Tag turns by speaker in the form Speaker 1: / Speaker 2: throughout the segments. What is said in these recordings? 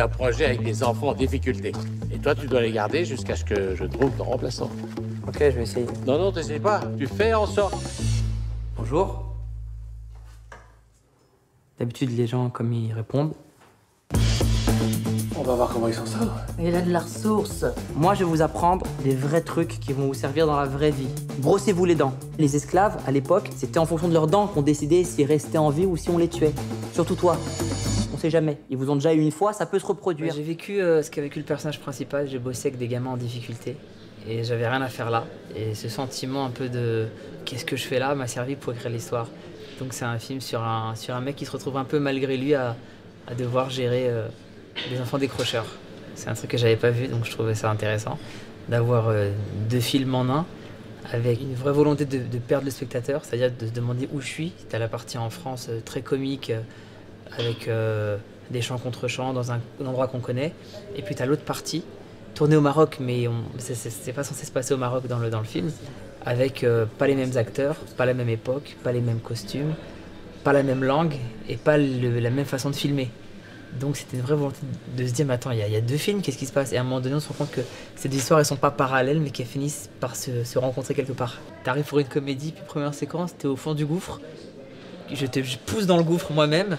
Speaker 1: un projet avec des enfants en difficulté. Et toi, tu dois les garder jusqu'à ce que je trouve ton remplaçant.
Speaker 2: Ok, je vais essayer.
Speaker 1: Non, non, t'essayes pas. Tu fais en sorte.
Speaker 2: Bonjour. D'habitude, les gens, comme ils répondent.
Speaker 3: On va voir comment ils s'en sortent.
Speaker 4: Il a de la ressource.
Speaker 2: Moi, je vais vous apprendre des vrais trucs qui vont vous servir dans la vraie vie. Brossez-vous les dents. Les esclaves, à l'époque, c'était en fonction de leurs dents qu'on décidait s'ils restaient en vie ou si on les tuait. Surtout toi. On sait jamais. Ils vous ont déjà eu une fois, ça peut se reproduire. J'ai vécu ce qu'a vécu le personnage principal. J'ai bossé avec des gamins en difficulté. Et j'avais rien à faire là. Et ce sentiment un peu de qu'est-ce que je fais là m'a servi pour écrire l'histoire. Donc c'est un film sur un mec qui se retrouve un peu malgré lui à devoir gérer des enfants décrocheurs. C'est un truc que j'avais pas vu, donc je trouvais ça intéressant d'avoir deux films en un, avec une vraie volonté de perdre le spectateur, c'est-à-dire de se demander où je suis. T'as la partie en France très comique, avec des chants contre chants dans un endroit qu'on connaît, et puis t'as l'autre partie, tournée au Maroc, mais c'est pas censé se passer au Maroc dans le film, avec pas les mêmes acteurs, pas la même époque, pas les mêmes costumes, pas la même langue, et pas la même façon de filmer. Donc c'était une vraie volonté de se dire, mais attends, il y a deux films, qu'est-ce qui se passe? Et à un moment donné, on se rend compte que ces deux histoires, elles sont pas parallèles, mais qu'elles finissent par se rencontrer quelque part. T'arrives pour une comédie, puis première séquence, t'es au fond du gouffre, je pousse dans le gouffre moi-même,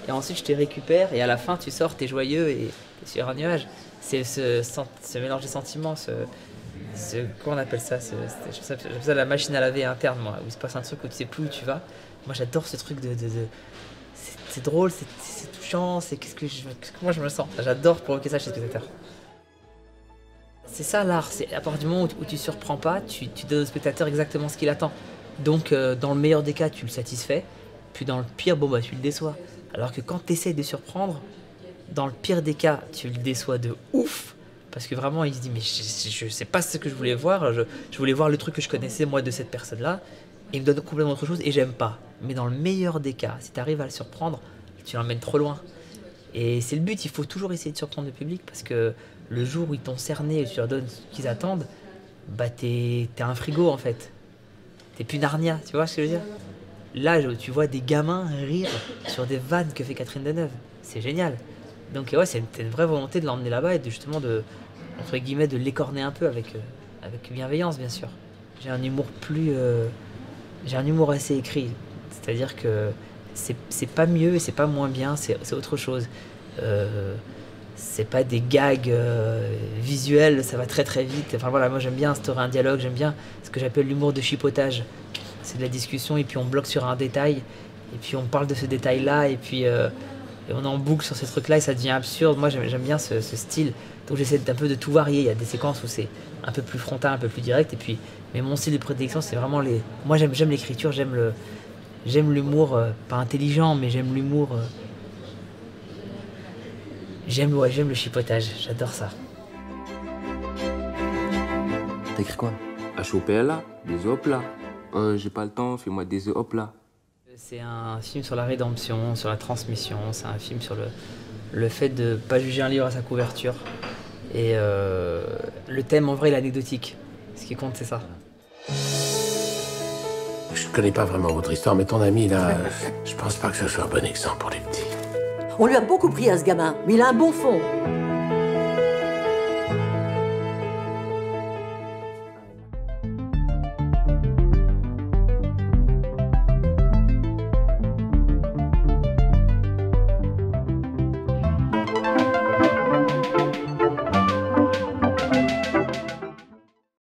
Speaker 2: et ensuite je te récupère, et à la fin, tu sors, t'es joyeux, et t'es sur un nuage. C'est ce mélange de sentiments, comment on appelle ça, j'appelle ça la machine à laver interne, moi, où il se passe un truc où tu sais plus où tu vas. Moi, j'adore ce truc c'est drôle, c'est touchant, c'est qu'est-ce que moi je me sens. J'adore provoquer ça chez le spectateur. C'est ça l'art, c'est à partir du moment où tu surprends pas, tu donnes au spectateur exactement ce qu'il attend. Donc dans le meilleur des cas, tu le satisfais, puis dans le pire, bon bah tu le déçois. Alors que quand tu essaies de surprendre, dans le pire des cas, tu le déçois de ouf, parce que vraiment il se dit mais je sais pas ce que je voulais voir, je voulais voir le truc que je connaissais moi de cette personne-là, et il me donne complètement autre chose et j'aime pas. Mais dans le meilleur des cas, si tu arrives à le surprendre, tu l'emmènes trop loin. Et c'est le but, il faut toujours essayer de surprendre le public, parce que le jour où ils t'ont cerné et tu leur donnes ce qu'ils attendent, bah t'es un frigo en fait. T'es plus Narnia, tu vois ce que je veux dire? Là, tu vois des gamins rire sur des vannes que fait Catherine Deneuve. C'est génial. Donc ouais, c'est une vraie volonté de l'emmener là-bas et justement entre guillemets, de l'écorner un peu avec bienveillance, bien sûr. J'ai un humour j'ai un humour assez écrit. C'est-à-dire que c'est pas mieux et c'est pas moins bien, c'est autre chose. C'est pas des gags visuels, ça va très très vite. Enfin voilà, moi j'aime bien instaurer un dialogue, j'aime bien ce que j'appelle l'humour de chipotage. C'est de la discussion et puis on bloque sur un détail, et puis on parle de ce détail-là, et puis et on en boucle sur ces trucs-là et ça devient absurde. Moi j'aime bien ce style, donc j'essaie un peu de tout varier. Il y a des séquences où c'est un peu plus frontal, un peu plus direct, et puis mais mon style de prédilection c'est vraiment moi j'aime l'écriture, j'aime l'humour, pas intelligent, mais j'aime l'humour. J'aime le chipotage, j'adore ça.
Speaker 5: T'as écrit quoi?
Speaker 6: HOPLA, des hop là. J'ai pas le temps, fais-moi des hop là.
Speaker 2: C'est un film sur la rédemption, sur la transmission, c'est un film sur le fait de pas juger un livre à sa couverture. Et le thème en vrai il est anecdotique. Ce qui compte c'est ça.
Speaker 1: Je connais pas vraiment votre histoire, mais ton ami là, je pense pas que ce soit un bon exemple pour les petits.
Speaker 4: On lui a beaucoup pris à ce gamin, mais il a un bon fond.